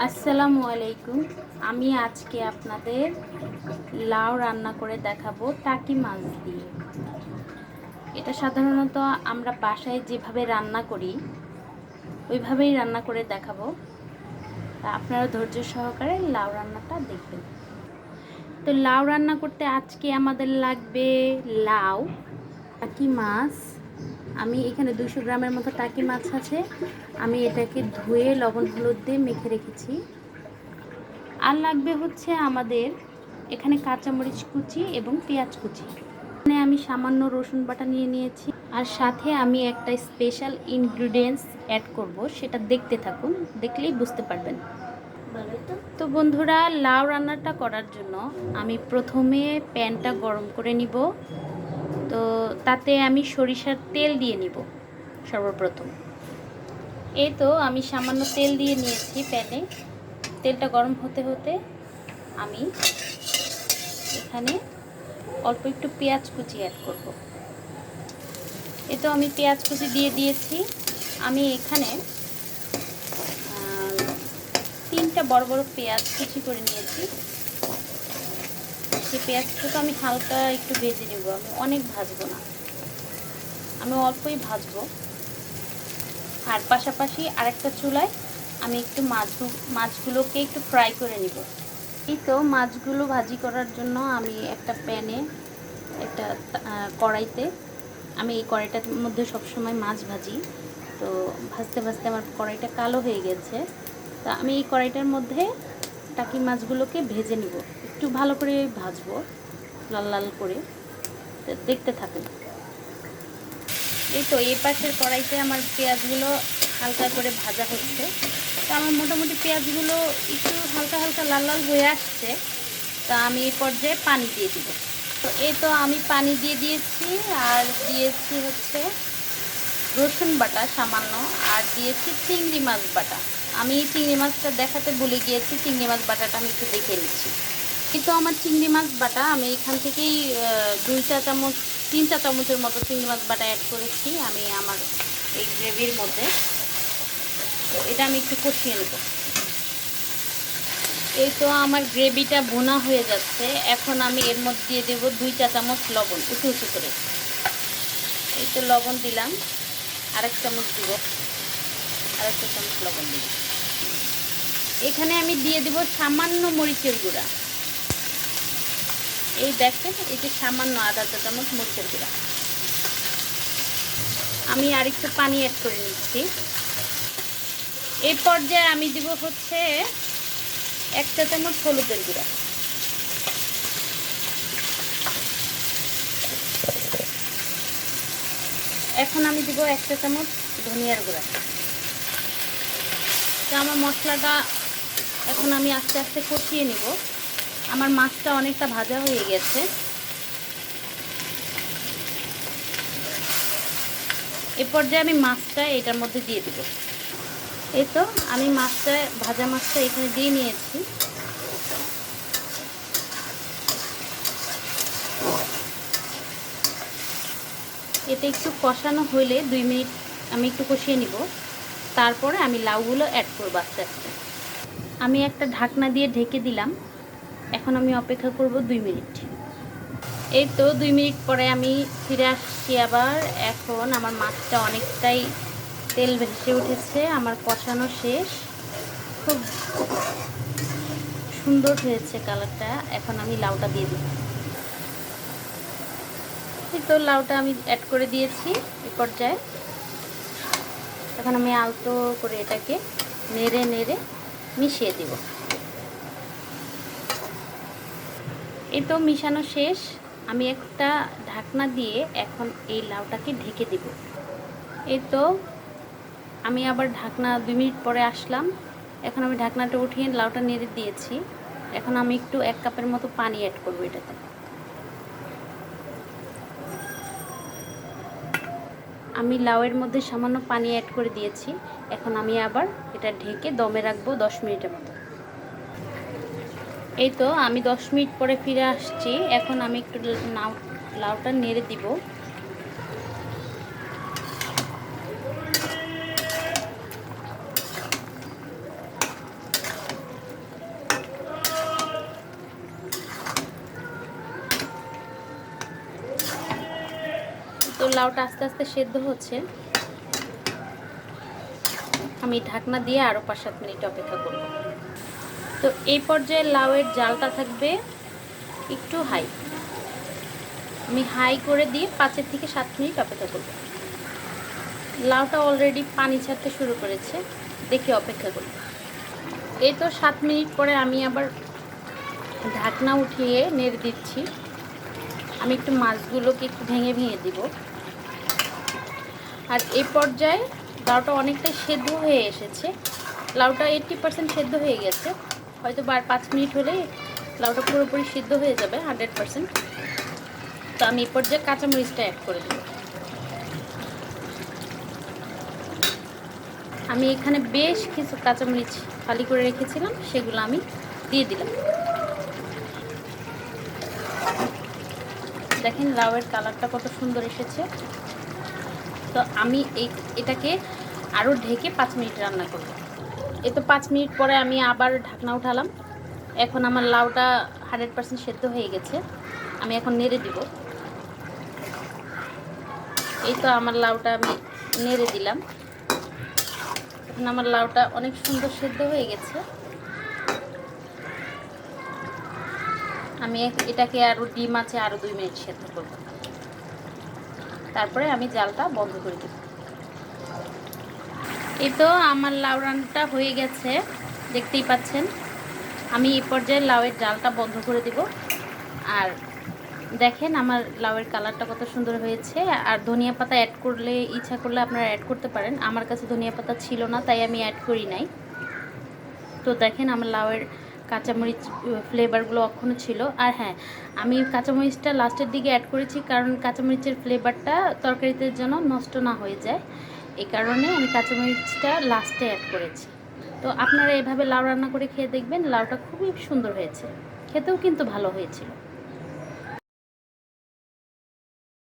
আসসালামু আলাইকুম। আমি আজকে আপনাদের লাউ রান্না করে দেখাবো টাকি মাছ দিয়ে। এটা সাধারণত আমরা বাসায় যেভাবে রান্না করি ওইভাবেই রান্না করে দেখাবো। তা আপনারা ধৈর্য সহকারে লাউ রান্নাটা দেখবেন। তো লাউ রান্না করতে আজকে আমাদের লাগবে লাউ, টাকি মাছ। আমি এখানে 200 গ্রামের মতো টাকি মাছ আছে। আমি এটাকে ধুয়ে লবণ হলুদ দিয়ে মেখে রেখেছি। আর লাগবে হচ্ছে আমাদের এখানে কাঁচামরিচ কুচি এবং পেঁয়াজ কুচি। এখানে আমি সামান্য রসুন বাটা নিয়ে নিয়েছি। আর সাথে আমি একটা স্পেশাল ইনগ্রিডিয়েন্টস অ্যাড করব, সেটা দেখতে থাকুন, দেখলেই বুঝতে পারবেন। তো বন্ধুরা, লাউ রান্নাটা করার জন্য আমি প্রথমে প্যানটা গরম করে নিব। তো তাতে আমি সরিষার তেল দিয়ে নিব সর্বপ্রথম। এই তো আমি সামান্য তেল দিয়ে নিয়েছি প্যানে। তেলটা গরম হতে হতে আমি এখানে অল্প একটু পেঁয়াজ কুচি অ্যাড করব। এই তো আমি পেঁয়াজ কুচি দিয়ে দিয়েছি। আমি এখানে 3টা বড় বড় পেঁয়াজ কুচি করে নিয়েছি। সেই পেঁয়াজটাকে আমি হালকা একটু ভেজে নেব। আমি অনেক ভাজবো না, আমি অল্পই ভাজবো। আর পাশাপাশি আরেকটা চুলায় আমি একটু মাছগুলোকে একটু ফ্রাই করে নিব। এই তো মাছগুলো ভাজি করার জন্য আমি একটা প্যানে একটা কড়াইতে, আমি এই কড়াইটার মধ্যে সবসময় মাছ ভাজি। তো ভাজতে ভাজতে আমার কড়াইটা কালো হয়ে গেছে। তা আমি এই কড়াইটার মধ্যে টাকি মাছগুলোকে ভেজে নিব, একটু ভালো করে ভাজবো, লাল লাল করে। তো দেখতে থাকেন। এই তো এই পাশের কড়াইতে আমার পেঁয়াজগুলো হালকা করে ভাজা হচ্ছে। তো আমার মোটামুটি পেঁয়াজগুলো একটু হালকা হালকা লাল লাল হয়ে আসছে। তা আমি এই পর্যায়ে পানি দিয়ে দিব। তো এই তো আমি পানি দিয়ে দিয়েছি, আর দিয়েছি হচ্ছে রসুন বাটা সামান্য, আর দিয়েছি চিংড়ি মাছ বাটা। আমি চিংড়ি মাছটা দেখাতে ভুলে গিয়েছি, চিংড়ি মাছ বাটাটা আমি একটু দেখে নিচ্ছি। কিন্তু আমার চিংড়ি মাছ বাটা আমি এখান থেকেই 3 চা চামচের মতো চিংড়ি মাছ বাটা অ্যাড করেছি আমি আমার এই গ্রেভির মধ্যে। তো এটা আমি একটু কষিয়ে নেব। এই তো আমার গ্রেভিটা ভুনা হয়ে যাচ্ছে। এখন আমি এর মধ্যে দিয়ে দেবো 2 চা চামচ লবণ, উঁচু উঁচু করে। এই তো লবণ দিলাম, আরেক চামচ দিব, আরেকটা চামচ লবণ দিব। এখানে আমি দিয়ে দেব সামান্য মরিচের গুঁড়া। এই দেখেন, এই যে সামান্য আধা চা চামচ মরিচের গুঁড়া। আমি আরেকটু পানি অ্যাড করে নিচ্ছি। এই পর্যায়ে আমি দিব হচ্ছে 1 চা চামচ হলুদের গুঁড়া। এখন আমি দিব 1 চা চামচ ধনিয়ার গুঁড়া। তো আমার মশলাটা এখন আমি আস্তে আস্তে কষিয়ে নিব। আমার মাছটা অনেকটা ভাজা হয়ে গেছে। এ পর্যায়ে আমি মাছটা এটার মধ্যে দিয়ে দিব। এই তো আমি ভাজা মাছটা এখানে দিয়ে নিয়েছি। এটা একটু কষানো হইলে 2 মিনিট আমি একটু কষিয়ে নিব। তারপরে আমি লাউগুলো অ্যাড করব আস্তে আস্তে। আমি একটা ঢাকনা দিয়ে ঢেকে দিলাম। এখন আমি অপেক্ষা করব 2 মিনিট। এই তো 2 মিনিট পরে আমি ফিরে আসছি আবার। এখন আমার মাছটা অনেকটাই তেল ভেসে উঠেছে, আমার কষানো শেষ। খুব সুন্দর হয়েছে কালারটা। এখন আমি লাউটা দিয়ে দিই। এই তো লাউটা আমি অ্যাড করে দিয়েছি এই পর্যায়ে। এখন আমি আলতো করে এটাকে নেড়ে নেড়ে মিশিয়ে দিব। এই তো মিশানো শেষ। আমি একটা ঢাকনা দিয়ে এখন এই লাউটাকে ঢেকে দিব। এই তো আমি আবার ঢাকনা 2 মিনিট পরে আসলাম। এখন আমি ঢাকনাটা উঠিয়ে লাউটা নেড়ে দিয়েছি। এখন আমি একটু 1 কাপের মতো পানি অ্যাড করব এটাতে। আমি লাউয়ের মধ্যে সামান্য পানি অ্যাড করে দিয়েছি। এখন আমি আবার এটা ঢেকে দমে রাখবো 10 মিনিটের মতো। এই তো আমি 10 মিনিট পরে ফিরে আসছি। এখন আমি একটু লাউটা নেড়ে দিব। লাউটা আস্তে আস্তে সেদ্ধ হচ্ছে, আমি ঢাকনা দিয়ে আরও 5-7 মিনিট অপেক্ষা করব। তো এই পর্যায়ে লাউয়ের জালটা থাকবে একটু হাই, আমি হাই করে দিয়ে 5 থেকে 7 মিনিট অপেক্ষা করব। লাউটা অলরেডি পানি ছাড়তে শুরু করেছে, দেখে অপেক্ষা করি। এই তো 7 মিনিট পরে আমি আবার ঢাকনা উঠিয়ে নেড়ে দিচ্ছি। আমি একটু মাছগুলোকে একটু ভেঙে ভেঙে দিব। আর এই পর্যায়ে লাউটা অনেকটাই সেদ্ধ হয়ে এসেছে, লাউটা 80% সেদ্ধ হয়ে গেছে, হয়তো আর 5 মিনিট হলেই লাউটা পুরোপুরি সিদ্ধ হয়ে যাবে 100%। তো আমি এই পর্যায়ে কাঁচামরিচটা অ্যাড করে দেব। আমি এখানে বেশ কিছু কাঁচামরিচ ফালি করে রেখেছিলাম, সেগুলো আমি দিয়ে দিলাম। দেখেন লাউয়ের কালারটা কত সুন্দর এসেছে। তো আমি এটাকে আরও ঢেকে 5 মিনিট রান্না করব। এই তো 5 মিনিট পরে আমি আবার ঢাকনা উঠালাম। এখন আমার লাউটা 100% সেদ্ধ হয়ে গেছে, আমি এখন নেড়ে দিব। এই তো আমার লাউটা আমি নেড়ে দিলাম। এখন আমার লাউটা অনেক সুন্দর সেদ্ধ হয়ে গেছে। আমি এটাকে আরও ডিম আছে আরও 2 মিনিট সেদ্ধ করব, তারপরে আমি জালটা বন্ধ করে দেব। এই তো আমার লাউ রান্নাটা হয়ে গেছে, দেখতেই পাচ্ছেন। আমি এই পর্যায়ে লাউয়ের জালটা বন্ধ করে দেব। আর দেখেন আমার লাউয়ের কালারটা কত সুন্দর হয়েছে। আর ধনিয়া পাতা অ্যাড করলে, ইচ্ছা করলে আপনারা অ্যাড করতে পারেন। আমার কাছে ধনিয়া পাতা ছিল না, তাই আমি অ্যাড করি নাই। তো দেখেন আমার লাউয়ের কাঁচামরিচ ফ্লেভারগুলো এখনও ছিল। আর হ্যাঁ, আমি কাঁচামরিচটা লাস্টের দিকে অ্যাড করেছি, কারণ কাঁচামরিচের ফ্লেভারটা তরকারিতে যেন নষ্ট না হয়ে যায়, এই কারণে আমি কাঁচামরিচটা লাস্টে অ্যাড করেছি। তো আপনারা এভাবে লাউ রান্না করে খেয়ে দেখবেন, লাউটা খুবই সুন্দর হয়েছে, খেতেও কিন্তু ভালো হয়েছিল।